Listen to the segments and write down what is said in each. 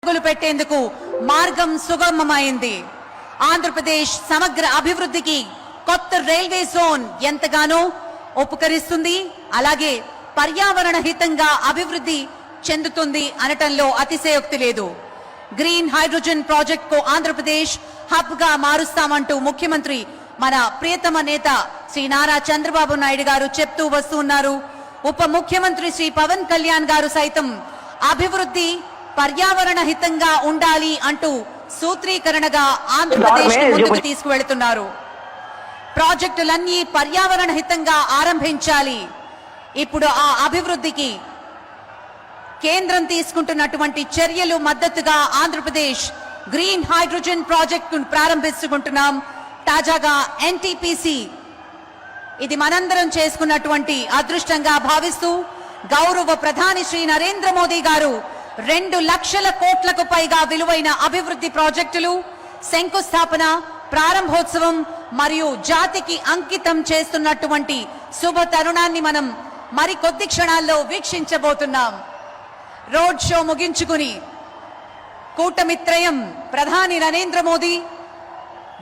అడుగులు పెట్టేందుకు మార్గం సుగమమైంది. ఆంధ్రప్రదేశ్ సమగ్ర అభివృద్ధికి కొత్త రైల్వే జోన్ ఎంతగానో ఉపకరిస్తుంది. అలాగే పర్యావరణ హితంగా అభివృద్ధి చెందుతుంది అనటంలో అతిశయోక్తి లేదు. గ్రీన్ హైడ్రోజన్ ప్రాజెక్ట్ కు ఆంధ్రప్రదేశ్ హబ్ గా మారుస్తామంటూ ముఖ్యమంత్రి మన ప్రియతమ నేత శ్రీ నారా చంద్రబాబు నాయుడు గారు చెప్తూ వస్తున్నారు. ఉప ముఖ్యమంత్రి శ్రీ పవన్ కళ్యాణ్ గారు సైతం అభివృద్ధి పర్యావరణ హితంగా ఉండాలి అంటూ సూత్రీకరణగా ఆంధ్రప్రదేశ్ ముందుకు తీసుకువెళుతున్నారు. ప్రాజెక్టులన్నీ పర్యావరణ హితంగా ఆరంభించాలి. ఇప్పుడు ఆ అభివృద్ధికి కేంద్రం తీసుకుంటున్నటువంటి చర్యలు మద్దతుగా ఆంధ్రప్రదేశ్ గ్రీన్ హైడ్రోజన్ ప్రాజెక్టు ప్రారంభించుకుంటున్నాం. తాజాగా ఎన్టీపీసీ ఇది మనందరం చేసుకున్నటువంటి అదృష్టంగా భావిస్తూ గౌరవ ప్రధాని శ్రీ నరేంద్ర మోదీ గారు 2 లక్షల కోట్లకు పైగా విలువైన అభివృద్ధి ప్రాజెక్టులు శంకుస్థాపన, ప్రారంభోత్సవం మరియు జాతికి అంకితం చేస్తున్నటువంటి శుభ తరుణాన్ని మనం మరికొద్ది క్షణాల్లో వీక్షించబోతున్నాం. రోడ్ షో ముగించుకుని కూటమిత్రయం ప్రధాని నరేంద్ర మోదీ,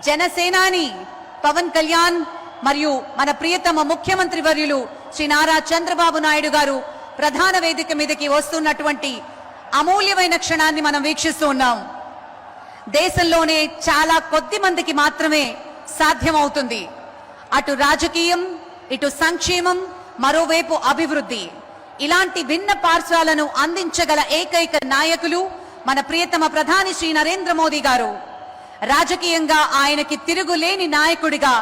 జనసేనాని పవన్ కళ్యాణ్ మరియు మన ప్రియతమ ముఖ్యమంత్రి వర్యులు శ్రీ నారా చంద్రబాబు నాయుడు గారు ప్రధాన వేదిక మీదకి వస్తున్నటువంటి అమూల్యమైన క్షణాన్ని మనం వీక్షిస్తూ ఉన్నాం. దేశంలోనే చాలా కొద్ది మందికి మాత్రమే సాధ్యమవుతుంది అటు రాజకీయం, ఇటు సంక్షేమం, మరోవైపు అభివృద్ధి. ఇలాంటి భిన్న పార్శ్వాలను అందించగల ఏకైక నాయకులు మన ప్రియతమ ప్రధాని శ్రీ నరేంద్ర మోదీ గారు. రాజకీయంగా ఆయనకి తిరుగులేని నాయకుడిగా